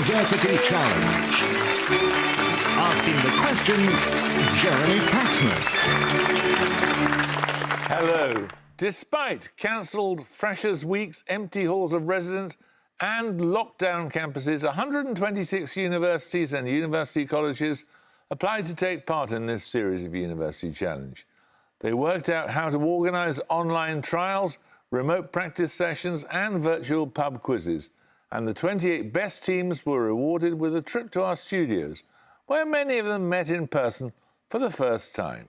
University Challenge. Asking the questions, Jeremy Paxman. Hello. Despite cancelled Freshers' Weeks, empty halls of residence and lockdown campuses, 126 universities and university colleges applied to take part in this series of University Challenge. They worked out how to organise online trials, remote practice sessions and virtual pub quizzes. And the 28 best teams were rewarded with a trip to our studios, where many of them met in person for the first time.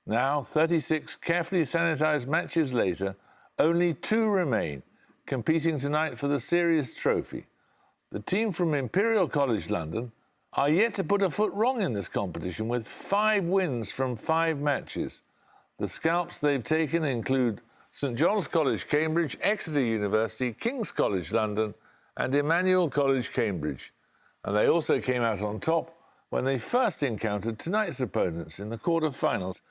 Now, 36 carefully sanitised matches later, only 2 remain, competing tonight for the series trophy. The team from Imperial College London are yet to put a foot wrong in this competition, with 5 wins from 5 matches. The scalps they've taken include St John's College, Cambridge, Exeter University, King's College, London, and Emmanuel College, Cambridge. And they also came out on top when they first encountered tonight's opponents in the quarter-finals,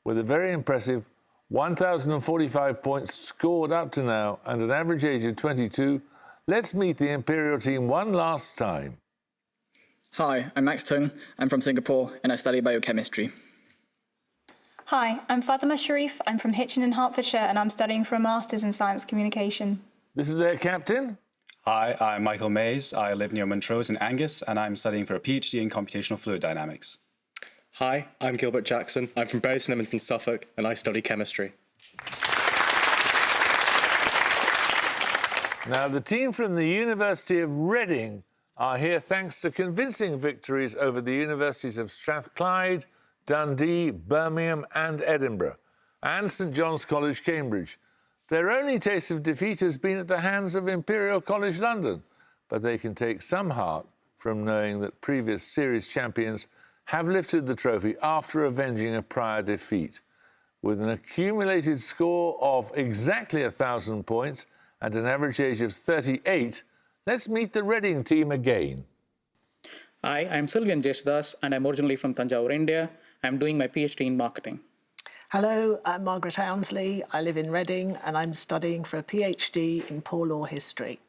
with a very impressive 1,045 points scored up to now and an average age of 22. Let's meet the Imperial team one last time. Hi, I'm Max Tung. I'm from Singapore and I study biochemistry. Hi, I'm Fatima Sharif. I'm from Hitchin in Hertfordshire and I'm studying for a Masters in Science Communication. This is their captain. Hi, I'm Michael Mays. I live near Montrose in Angus and I'm studying for a PhD in computational fluid dynamics. Hi, I'm Gilbert Jackson. I'm from Bury St Edmunds in Suffolk and I study chemistry. Now, the team from the University of Reading are here thanks to convincing victories over the universities of Strathclyde, Dundee, Birmingham and Edinburgh, and St John's College, Cambridge. Their only taste of defeat has been at the hands of Imperial College London, but they can take some heart from knowing that previous series champions have lifted the trophy after avenging a prior defeat. With an accumulated score of exactly 1,000 points and an average age of 38, let's meet the Reading team again. Hi, I'm Sylvian Jesdas and I'm originally from Tanjore, India. I'm doing my PhD in marketing. Hello, I'm Margaret Ownsley. I live in Reading and I'm studying for a PhD in poor law history.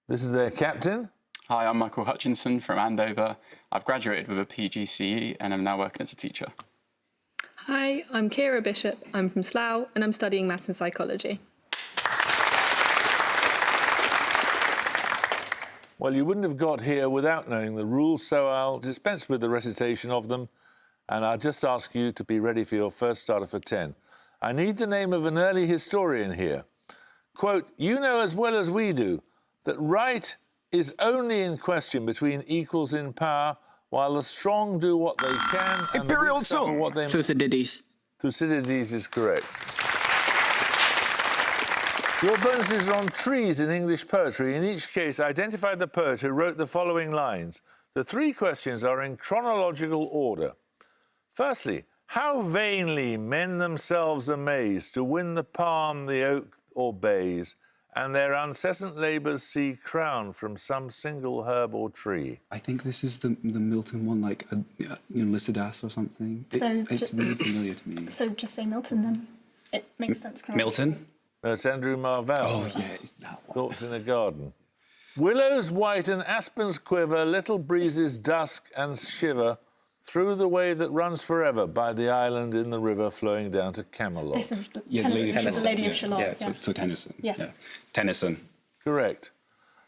This is their captain. Hi, I'm Michael Hutchinson from Andover. I've graduated with a PGCE and I'm now working as a teacher. Hi, I'm Kira Bishop. I'm from Slough and I'm studying maths and psychology. Well, you wouldn't have got here without knowing the rules, so I'll dispense with the recitation of them, and I'll just ask you to be ready for your first starter for 10. I need the name of an early historian here. Quote, "You know as well as we do that right is only in question between equals in power, while the strong do what they can and Imperial the weak suffer song. what they..." Thucydides. Thucydides is correct. Your bonuses are on trees in English poetry. In each case, identify the poet who wrote the following lines. The 3 questions are in chronological order. Firstly, how vainly men themselves amaze to win the palm, the oak or bays, and their incessant labours see crowned from some single herb or tree. I think this is the Milton one, like Lycidas or something. It's really familiar to me. So just say Milton then. It makes sense. Milton? No, it's Andrew Marvell. Oh, yeah, it's that one. Thoughts in a Garden. Willows white and aspens quiver, little breezes dusk and shiver through the way that runs forever by the island in the river flowing down to Camelot. This is Lady Tennyson. She's the Lady of yeah. Shalott. Yeah, so Tennyson. Yeah. Tennyson. Correct.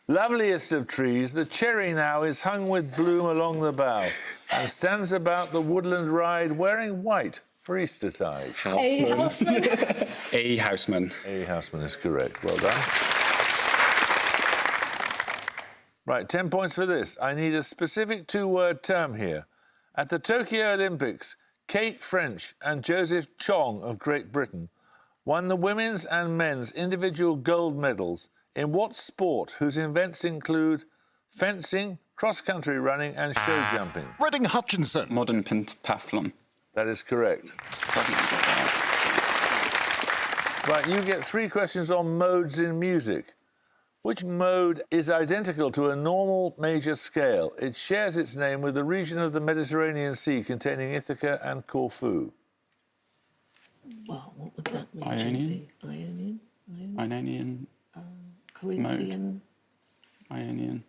Loveliest of trees, the cherry now is hung with bloom along the bough and stands about the woodland ride wearing white for Eastertide. A Houseman. A. Houseman. A. Houseman is correct. Well done. Right, 10 points for this. I need a specific 2-word term here. At the Tokyo Olympics, Kate French and Joseph Chong of Great Britain won the women's and men's individual gold medals in what sport whose events include fencing, cross-country running and show jumping? Reading Hutchinson. Modern pentathlon. That is correct. Right, you get 3 questions on modes in music. Which mode is identical to a normal major scale? It shares its name with the region of the Mediterranean Sea containing Ithaca and Corfu. Well, what would that mean? Ionian? Ionian? Ionian? Ionian. Corinthian? Ionian.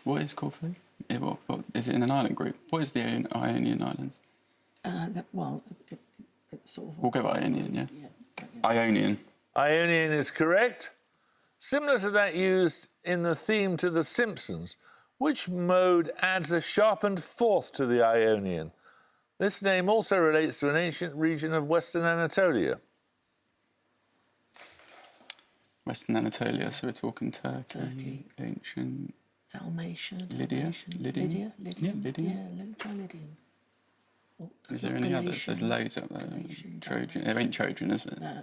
What is Corfu? What, is it in an island group? What is the Ionian Islands? It's sort of... We'll go Ionian, yeah. Ionian. Ionian is correct. Similar to that used in the theme to The Simpsons, which mode adds a sharpened fourth to the Ionian? This name also relates to an ancient region of Western Anatolia. Western Anatolia, so we're talking Turkey. Ancient... Dalmatian. Lydia? Lydian? Yeah, Lydian. Yeah, try Lydian. Is there any others? There's loads out there. Trojan. It ain't Trojan, is it? No.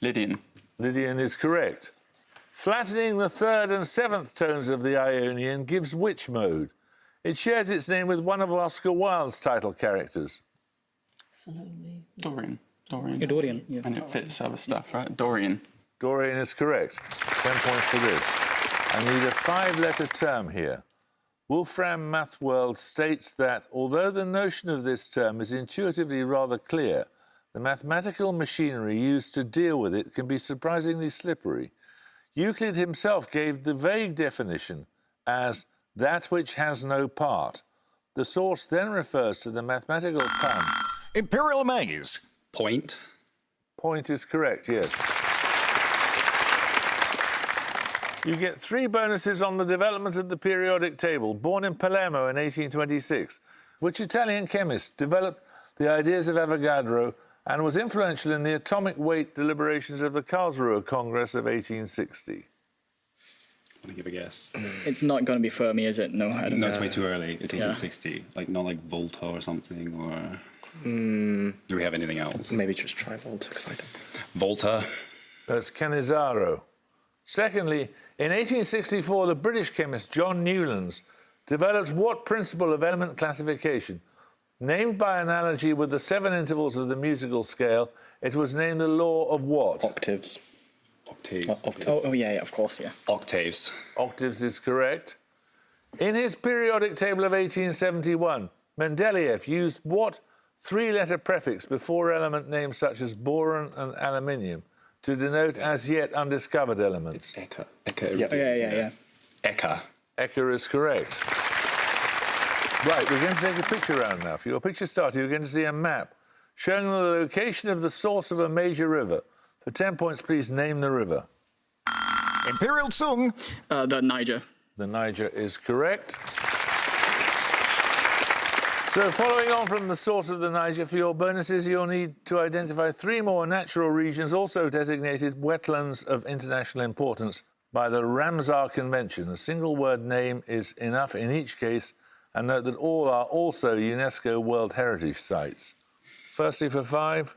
Lydian. Lydian is correct. Flattening the third and seventh tones of the Ionian gives which mode? It shares its name with one of Oscar Wilde's title characters. Salome. Dorian. Dorian, yeah. And it fits other stuff, right? Dorian. Dorian is correct. 10 points for this. I need a 5-letter term here. Wolfram Mathworld states that, although the notion of this term is intuitively rather clear, the mathematical machinery used to deal with it can be surprisingly slippery. Euclid himself gave the vague definition as that which has no part. The source then refers to the mathematical pun. Imperial Maze. Point. Point is correct, yes. You get 3 bonuses on the development of the periodic table. Born in Palermo in 1826, which Italian chemist developed the ideas of Avogadro and was influential in the atomic weight deliberations of the Karlsruhe Congress of 1860. I'm going to give a guess. It's not going to be Fermi, is it? No, I don't No, know. it's way too early. It's 1860. Like, not like Volta or something, or... Do we have anything else? Maybe just try Volta, because I don't... Volta. That's Cannizzaro. Secondly, in 1864, the British chemist John Newlands developed what principle of element classification? Named by analogy with the 7 intervals of the musical scale, it was named the law of what? Octaves. Octaves. Oh, yeah, of course, yeah. Octaves. Octaves is correct. In his periodic table of 1871, Mendeleev used what 3-letter prefix before element names such as boron and aluminium to denote as yet undiscovered elements? Eka. Yeah. Eka. Eka is correct. Right, we're going to take a picture round now. For your picture starter, you're going to see a map showing the location of the source of a major river. For 10 points, please name the river. Imperial Tsung. The Niger. The Niger is correct. So, following on from the source of the Niger, for your bonuses, you'll need to identify 3 more natural regions also designated wetlands of international importance by the Ramsar Convention. A single word name is enough in each case, and note that all are also UNESCO World Heritage Sites. Firstly, for 5.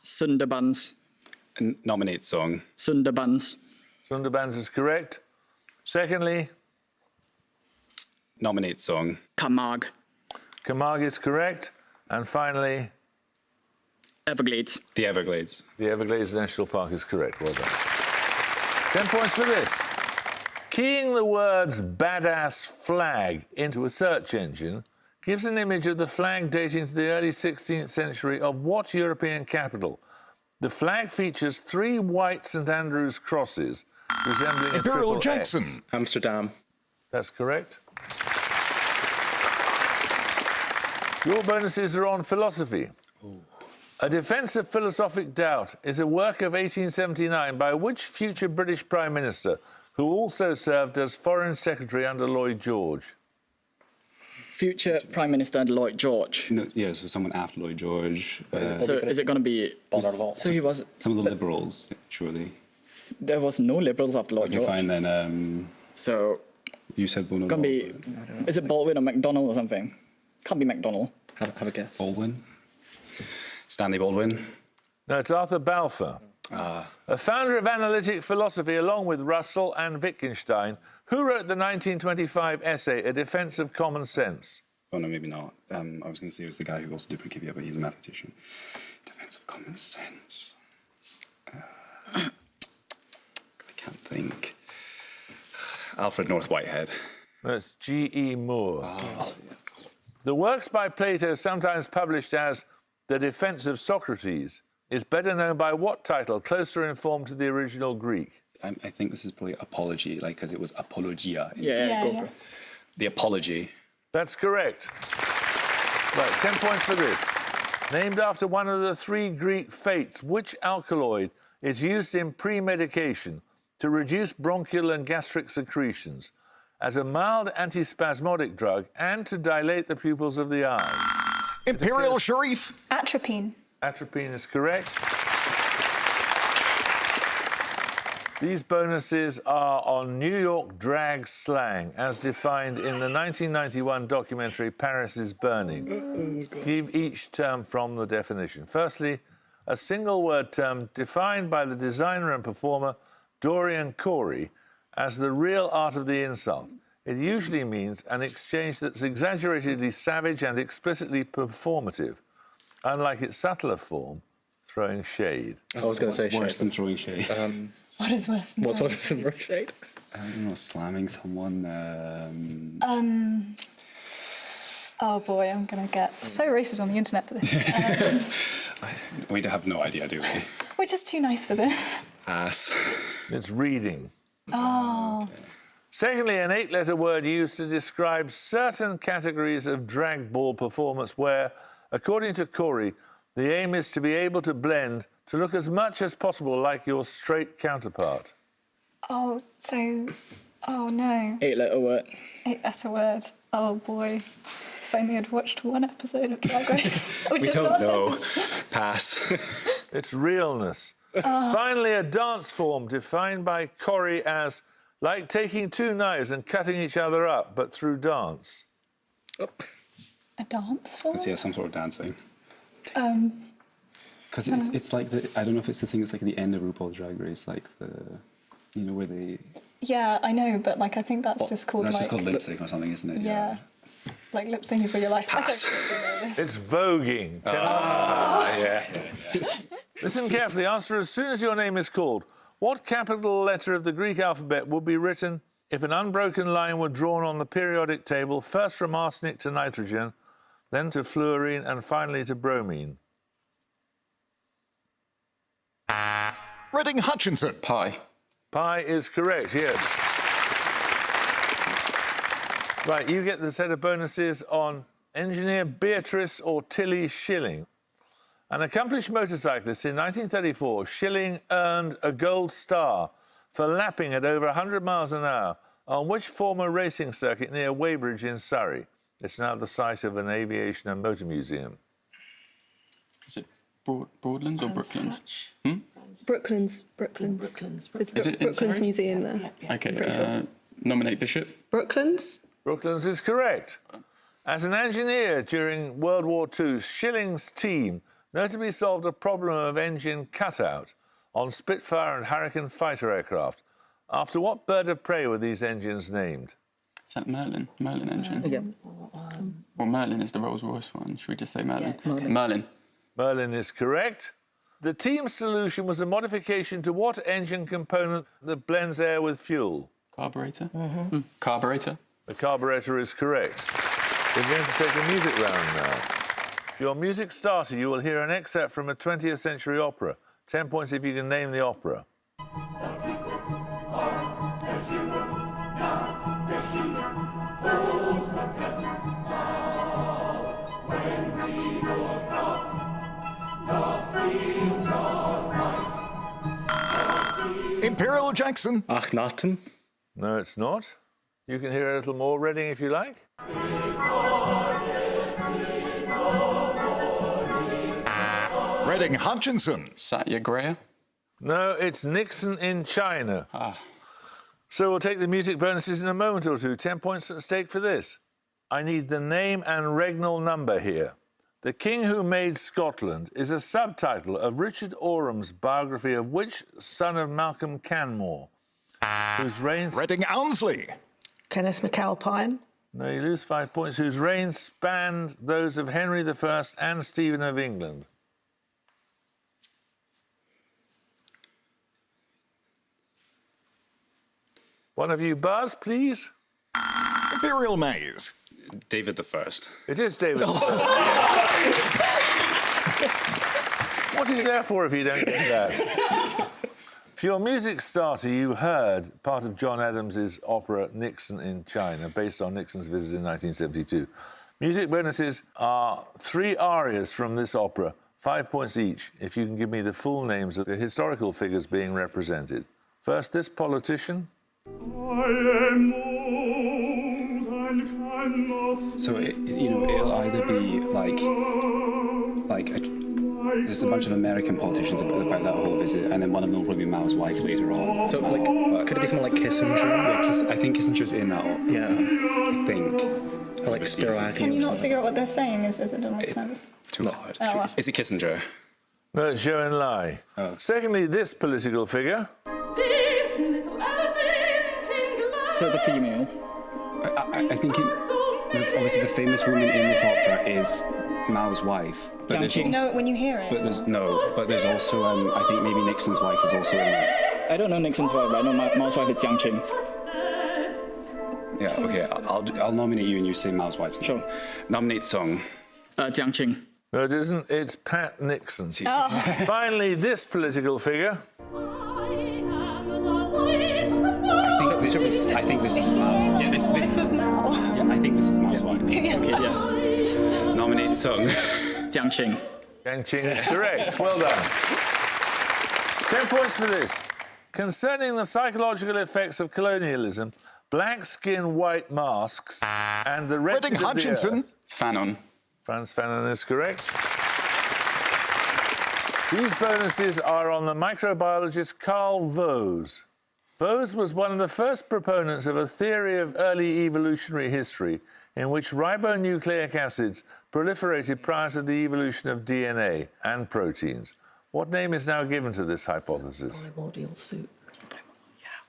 Sundarbans. Nominate song. Sundarbans. Sundarbans is correct. Secondly, Nominate song. Camargue. Camargue is correct. And finally, Everglades. The Everglades. the Everglades National Park is correct. Well done. 10 points for this. Keying the words badass flag into a search engine gives an image of the flag dating to the early 16th century of what European capital? The flag features 3 white St Andrew's crosses resembling Imperial a triple Jackson. X. Amsterdam. That's correct. Your bonuses are on philosophy. A Defence of Philosophic Doubt is a work of 1879 by which future British Prime Minister, who also served as Foreign Secretary under Lloyd George? Future Prime Minister Lloyd George. No, yeah, so someone after Lloyd George. So is it going to be... So he was... Some of the Liberals, surely. There was no Liberals after Lloyd What do you George. find then? So... You said Baldwin. Going to be... Is it Baldwin or MacDonald or something? Can't be MacDonald. Have a guess. Baldwin. Stanley Baldwin. No, it's Arthur Balfour. A founder of analytic philosophy along with Russell and Wittgenstein, who wrote the 1925 essay, A Defence of Common Sense. Oh, no, maybe not. I was going to say it was the guy who also did Principia, but he's a mathematician. Defense of common sense. I can't think. Alfred North Whitehead. That's G.E. Moore. The works by Plato, sometimes published as The Defence of Socrates, is better known by what title, closer in form to the original Greek? I think this is probably apology, like, because it was apologia. Yeah, go yeah. for it. The apology. That's correct. Right, 10 points for this. Named after one of the 3 Greek fates, which alkaloid is used in pre-medication to reduce bronchial and gastric secretions as a mild antispasmodic drug and to dilate the pupils of the eye? Imperial Sharif. Atropine. Atropine is correct. These bonuses are on New York drag slang, as defined in the 1991 documentary Paris is Burning. Give each term from the definition. Firstly, a single-word term defined by the designer and performer Dorian Corey as the real art of the insult. It usually means an exchange that's exaggeratedly savage and explicitly performative, unlike its subtler form, throwing shade. I was going to say Worse shade. than throwing shade. What is worse than What's that? worse than shade? I don't know, slamming someone. Oh boy, I'm gonna get so racist on the internet for this. We have no idea, do we? We're just too nice for this. Ass. It's reading. Oh. Secondly, an 8-letter word used to describe certain categories of drag ball performance where, according to Corey, the aim is to be able to blend to look as much as possible like your straight counterpart. Oh, so. Oh no. 8-letter word. 8-letter word. Oh boy. If only I'd watched one episode of Drag Race. Which We is don't not a know. sentence. Pass. It's realness. Finally, a dance form defined by Corey as like taking 2 knives and cutting each other up, but through dance. A dance form? Yeah, some sort of dancing. Um, Because it's like the, I don't know if it's the thing that's like at the end of RuPaul's Drag Race, like the, you know, where they. yeah, I know, but like I think that's just called That's like. just called lip sync or something, isn't it? Yeah. Like lip syncing for your life. Pass. I don't really know this. It's voguing. Yeah. Listen carefully. Answer as soon as your name is called. What capital letter of the Greek alphabet would be written if an unbroken line were drawn on the periodic table, first from arsenic to nitrogen, then to fluorine, and finally to bromine? Reading Hutchinson. Pi. Pi is correct, yes. Right, you get the set of bonuses on engineer Beatrice or Tilly Schilling. An accomplished motorcyclist in 1934, Schilling earned a gold star for lapping at over 100 miles an hour on which former racing circuit near Weybridge in Surrey? It's now the site of an aviation and motor museum. Is it Broadlands or Brooklands? Brooklands. Brooklands. There's Is it in Brooklands Surrey? Museum there. Okay, nominate Bishop. Brooklands? Brooklands is correct. As an engineer during World War II, Schilling's team notably solved a problem of engine cutout on Spitfire and Hurricane fighter aircraft. After what bird of prey were these engines named? Is that Merlin? Merlin engine? Yeah. Well, Merlin is the Rolls-Royce one. Should we just say Merlin? Yeah. Merlin. Merlin is correct. The team's solution was a modification to what engine component that blends air with fuel? Carburetor? Carburetor? The carburetor is correct. We're going to take a music round now. For your music starter, you will hear an excerpt from a 20th century opera. 10 points if you can name the opera. Imperial Jackson. Achnaten. No, it's not. You can hear a little more Reading if you like. Reading Hutchinson. Satyagraha? No, it's Nixon in China. So we'll take the music bonuses in a moment or two. 10 points at stake for this. I need the name and regnal number here. The King Who Made Scotland is a subtitle of Richard Oram's biography of which son of Malcolm Canmore, whose reign... Reading Ounsley. Kenneth MacAlpine. No, you lose 5 points. Whose reign spanned those of Henry I and Stephen of England. One of you buzz, please. Imperial Maze. David the First. It is David. What are you there for if you don't get that? For your music starter, you heard part of John Adams's opera Nixon in China, based on Nixon's visit in 1972. Music bonuses are 3 arias from this opera, 5 points each, if you can give me the full names of the historical figures being represented. First, this politician. So it'll either be there's a bunch of American politicians about that whole visit, and then one of them will probably be Mao's wife later on. So, could it be someone like Kissinger? Yeah, I think Kissinger's in that. Yeah. I think. Or like Spiro Agnew. Can you not figure out what they're saying? It doesn't make sense. Too hard. Oh, well. Is it Kissinger? No, it's Zhou Enlai. Oh. Secondly, this political figure. So it's a female. I think obviously the famous woman in this opera is Mao's wife. Jiang Qing. You know it when you hear it. But there's also I think maybe Nixon's wife is also in it. I don't know Nixon's wife, but I know Mao's wife is Jiang Qing. Yeah, okay. I'll nominate you and you say Mao's wife's name. Sure. Nominate Song. Jiang Qing. No, it isn't. It's Pat Nixon. Oh. Finally, this political figure. I think this is Mao's. Yeah, this. Mao. Yeah, I think this is Mao's wife. Okay, yeah. Nominate Song. Jiang Qing. Jiang Qing is correct. Well done. 10 points for this. Concerning the psychological effects of colonialism, black skin, white masks, and the wretched Reading of the Hutchinson. earth. Fanon. Franz Fanon is correct. These bonuses are on the microbiologist Carl Woese. Woese was one of the first proponents of a theory of early evolutionary history in which ribonucleic acids proliferated prior to the evolution of DNA and proteins. What name is now given to this hypothesis? Primordial soup.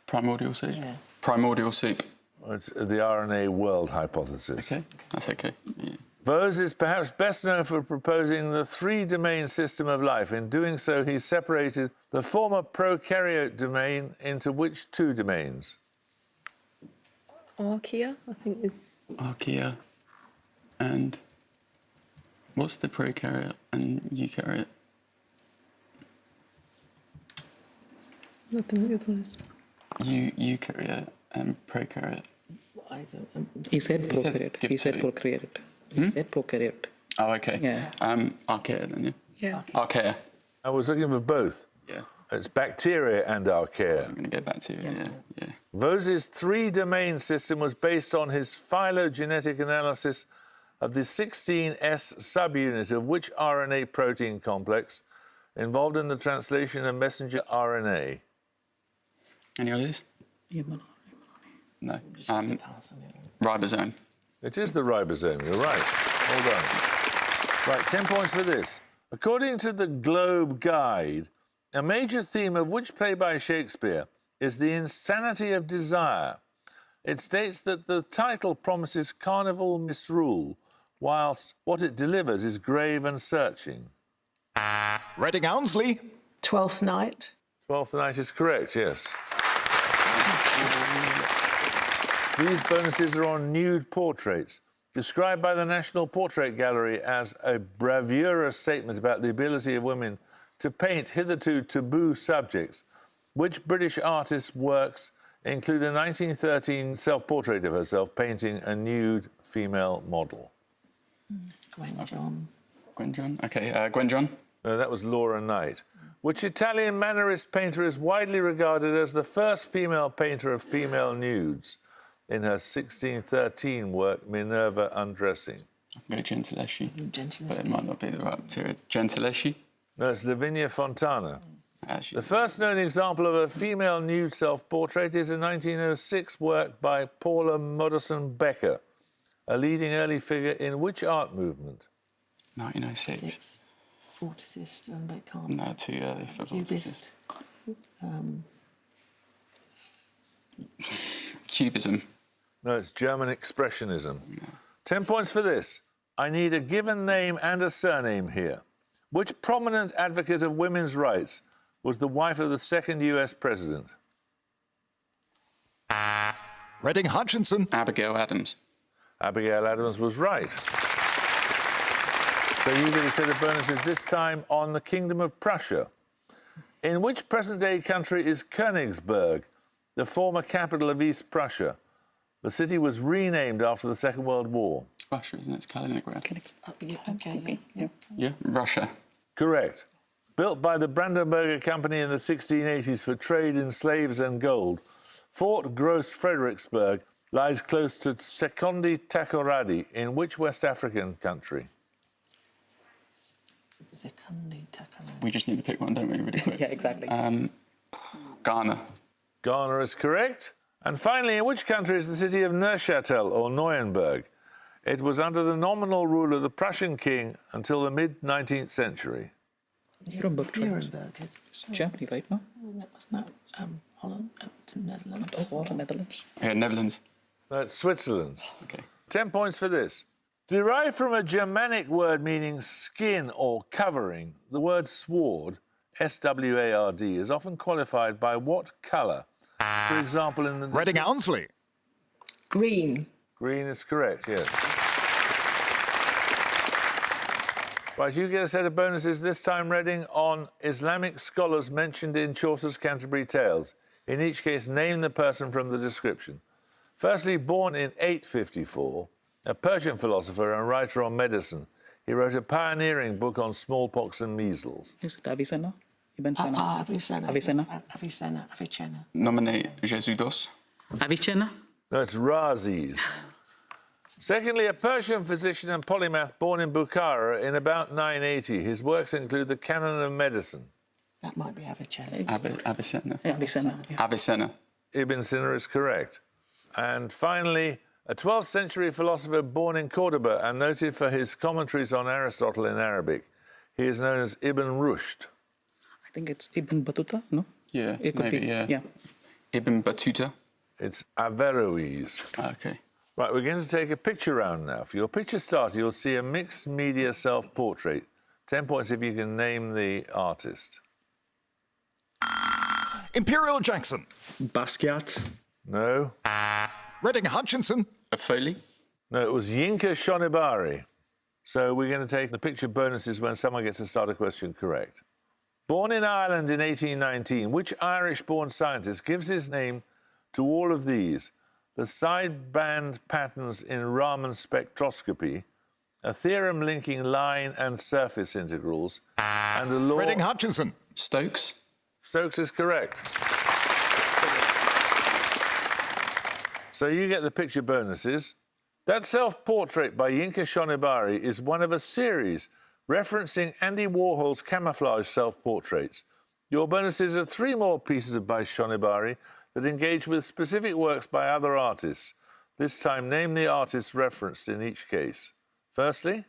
Primordial soup. Yeah. Primordial soup. It's the RNA world hypothesis. Okay, that's okay. Yeah. Woese is perhaps best known for proposing the 3-domain system of life. In doing so, he separated the former prokaryote domain into which 2 domains? Archaea, I think, is. Archaea. And what's the prokaryote and eukaryote? I think the other one is. Eukaryote and prokaryote. I don't. He said prokaryote. give He said two. prokaryote. He said prokaryote. Oh, okay. Yeah. Archaea then, yeah? Yeah. Archaea. I was looking for both. Yeah. It's bacteria and archaea. I'm going to go back to yeah. Woese's 3-domain system was based on his phylogenetic analysis of the 16S subunit of which RNA protein complex involved in the translation of messenger RNA. Any others? No. Ribosome. It is the ribosome, you're right. Well done. Right, 10 points for this. According to the Globe Guide, a major theme of which play by Shakespeare is the insanity of desire. It states that the title promises carnival misrule, whilst what it delivers is grave and searching. Reading Ownsley. Twelfth Night. Twelfth Night is correct, yes. These bonuses are on nude portraits, described by the National Portrait Gallery as a bravura statement about the ability of women to paint hitherto taboo subjects. Which British artist's works include a 1913 self-portrait of herself painting a nude female model? Gwen John. Gwen John. Okay, Gwen John. No, that was Laura Knight. Which Italian mannerist painter is widely regarded as the first female painter of female nudes in her 1613 work, Minerva Undressing? I'm going to go Gentileschi. Gentileschi. But it might not be the right period. Gentileschi. No, it's Lavinia Fontana. Actually, The first known example of a female nude self-portrait is a 1906 work by Paula Modersohn Becker, a leading early figure in which art movement? 1906. Six. Vorticist and Beckhamp. No, too early for vorticist. Cubism. No, it's German Expressionism. 10 points for this. I need a given name and a surname here. Which prominent advocate of women's rights was the wife of the second US president? Reading Hutchinson. Abigail Adams. Abigail Adams was right. So you get a set of bonuses, this time on the Kingdom of Prussia. In which present-day country is Königsberg, the former capital of East Prussia? The city was renamed after the Second World War. It's Russia, isn't it? It's Kaliningrad. Okay, yeah. Yeah, Russia. Correct. Built by the Brandenburger Company in the 1680s for trade in slaves and gold, Fort Gross Fredericksburg lies close to Sekondi Takoradi in which West African country? Sekondi Takoradi. We just need to pick one, don't we, really quick? Yeah, exactly. Ghana. Ghana is correct. And finally, in which country is the city of Neuchâtel or Neuenberg? It was under the nominal rule of the Prussian king until the mid-19th century. Nuremberg trials. Nuremberg is Germany, right now? that was not Holland, Netherlands. Oh, what, the Netherlands? Yeah, Netherlands. That's Switzerland. Okay. 10 points for this. Derived from a Germanic word meaning skin or covering, the word sward, S-W-A-R-D, is often qualified by what colour? For example, in the... Reading Ounsley. Green. Green is correct, yes. Right, you get a set of bonuses, this time, Reading, on Islamic scholars mentioned in Chaucer's Canterbury Tales. In each case, name the person from the description. Firstly, born in 854, a Persian philosopher and writer on medicine, he wrote a pioneering book on smallpox and measles. Is it Avicenna? Ibn Sina? Avicenna. Avicenna. Nominate Jesus. Avicenna? No, it's Rhazes. Secondly, a Persian physician and polymath born in Bukhara in about 980. His works include the Canon of Medicine. That might be Avicenna. Avicenna. Yeah, Avicenna. Yeah. Avicenna. Ibn Sina is correct. And finally, a 12th century philosopher born in Cordoba and noted for his commentaries on Aristotle in Arabic. He is known as Ibn Rushd. I think it's Ibn Battuta, no? Yeah, It could maybe, be, yeah. yeah. Ibn Battuta. It's Averroes. Okay. Right, we're going to take a picture round now. For your picture starter, you'll see a mixed media self-portrait. 10 points if you can name the artist. Imperial Jackson. Basquiat. No. Reading Hutchinson. A Foley. No, it was Yinka Shonibari. So we're going to take the picture bonuses when someone gets a starter question correct. Born in Ireland in 1819, which Irish-born scientist gives his name to all of these? The sideband patterns in Raman spectroscopy, a theorem linking line and surface integrals, and a law... Reading Hutchinson. Stokes. Stokes is correct. So you get the picture bonuses. That self-portrait by Yinka Shonibari is one of a series referencing Andy Warhol's camouflage self-portraits. Your bonuses are 3 more pieces by Shonibari that engage with specific works by other artists. This time, name the artists referenced in each case. Firstly?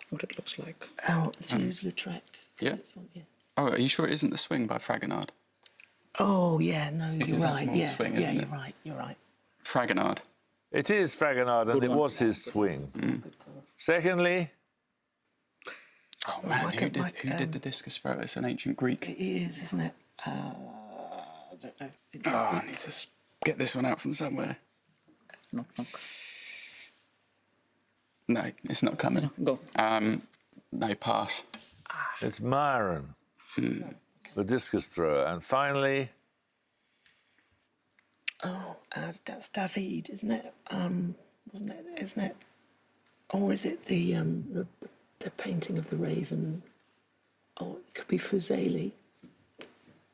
What it looks like. Oh, it's Toulouse-Lautrec. Yeah. Oh, are you sure it isn't The Swing by Fragonard? Oh, yeah, no, Because you're that's right. more Yeah, swing, yeah, isn't you're it? right, you're right. Fragonard. It is Fragonard, and it was his swing. Secondly? Oh, man, who did the discus throw? It's an ancient Greek. It is, isn't it? I don't know. Oh, I need to get this one out from somewhere. Knock, knock. No, it's not coming. Go. No, pass. It's Myron, the discus thrower. And finally... Oh, that's David, isn't it? Wasn't it? Isn't it? Or is it the painting of the raven? Oh, it could be Fuseli.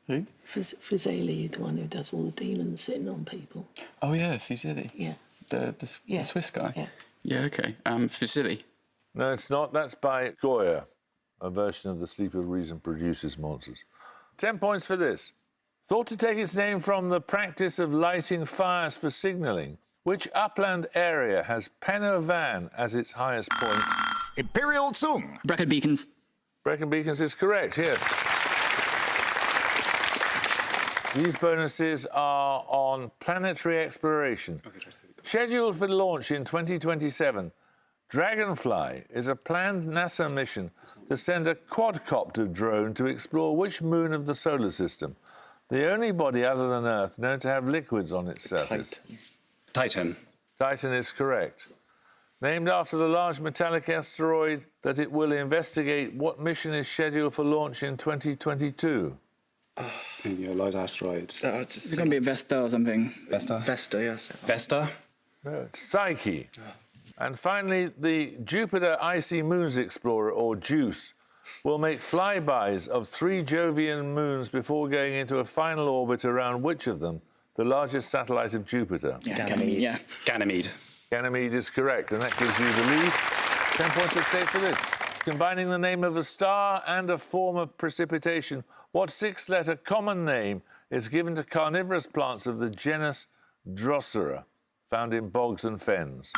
Who? Fuseli, the one who does all the demons sitting on people. Oh, yeah, Fuseli. Yeah. The Swiss guy? Yeah. Yeah, okay. Fuseli. No, it's not. That's by Goya, a version of The Sleep of Reason Produces Monsters. 10 points for this. Thought to take its name from the practice of lighting fires for signalling, which upland area has Pen y Fan as its highest point? Imperial Tsung. Bracket beacons. Brecon Beacons is correct, yes. These bonuses are on planetary exploration. Scheduled for launch in 2027, Dragonfly is a planned NASA mission to send a quadcopter drone to explore which moon of the solar system, the only body other than Earth known to have liquids on its surface. Titan. Titan is correct. named after the large metallic asteroid that it will investigate. What mission is scheduled for launch in 2022? Maybe a large asteroid. It's going to be Vesta or something. Vesta? Vesta, yes. Vesta? No, it's Psyche. And finally, the Jupiter Icy Moons Explorer, or JUICE, will make flybys of 3 Jovian moons before going into a final orbit around which of them? The largest satellite of Jupiter. Ganymede. Yeah. Ganymede. Ganymede is correct, and that gives you the lead. 10 points at stake for this. Combining the name of a star and a form of precipitation, what 6-letter common name is given to carnivorous plants of the genus Drosera, found in bogs and fens?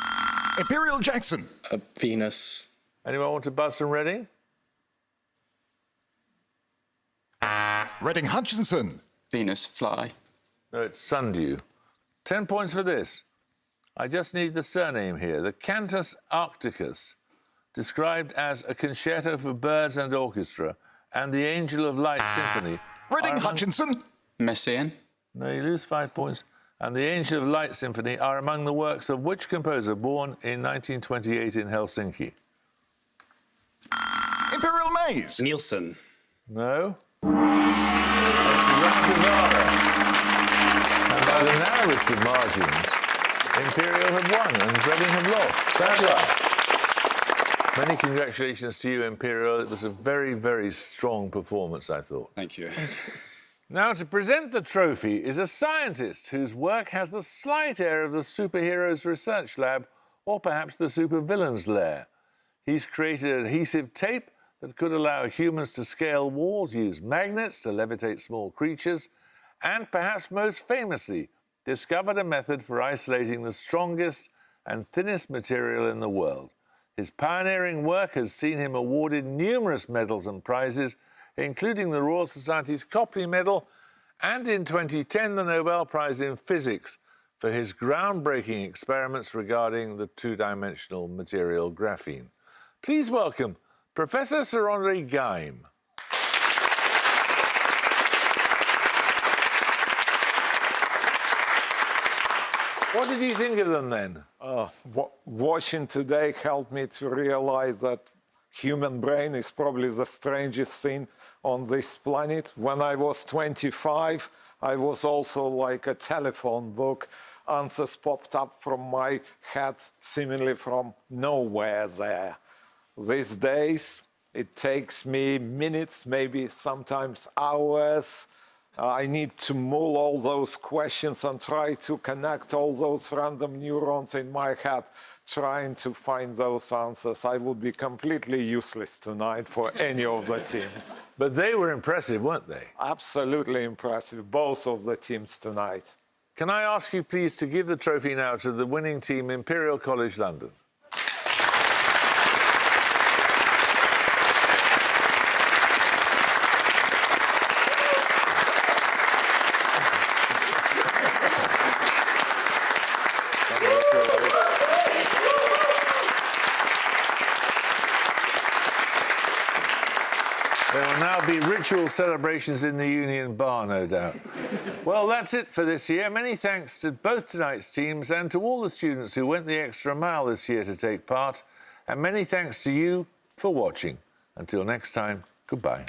Imperial Jackson. Venus. Anyone want to buzz from Reading? Reading Hutchinson. Venus fly. No, it's sundew. 10 points for this. I just need the surname here. The Cantus Arcticus, described as a concerto for birds and orchestra, and the Angel of Light Symphony. Reading Hutchinson. Messiaen. No, you lose 5 points. And the Angel of Light Symphony are among the works of which composer born in 1928 in Helsinki? Imperial Maze. Nielsen. No. It's Rativara. And by the narrowest of margins, Imperial have won and Reading have lost. Bad luck. Many congratulations to you, Imperial. It was a very, very strong performance, I thought. Thank you. Now, to present the trophy is a scientist whose work has the slight air of the superheroes' research lab or perhaps the supervillains' lair. He's created adhesive tape that could allow humans to scale walls, use magnets to levitate small creatures, and perhaps most famously, discovered a method for isolating the strongest and thinnest material in the world. His pioneering work has seen him awarded numerous medals and prizes, including the Royal Society's Copley Medal, and in 2010 the Nobel Prize in Physics for his groundbreaking experiments regarding the two-dimensional material graphene. Please welcome Professor Sir Henri Gaim. What did you think of them then? Watching today helped me to realize that human brain is probably the strangest thing on this planet. When I was 25, I was also like a telephone book. Answers popped up from my head, seemingly from nowhere there. These days, it takes me minutes, maybe sometimes hours. I need to mull all those questions and try to connect all those random neurons in my head, trying to find those answers. I would be completely useless tonight for any of the teams. But they were impressive, weren't they? Absolutely impressive, both of the teams tonight. Can I ask you, please, to give the trophy now to the winning team, Imperial College London? There will now be ritual celebrations in the Union Bar, no doubt. Well, that's it for this year. Many thanks to both tonight's teams and to all the students who went the extra mile this year to take part. And many thanks to you for watching. Until next time, goodbye.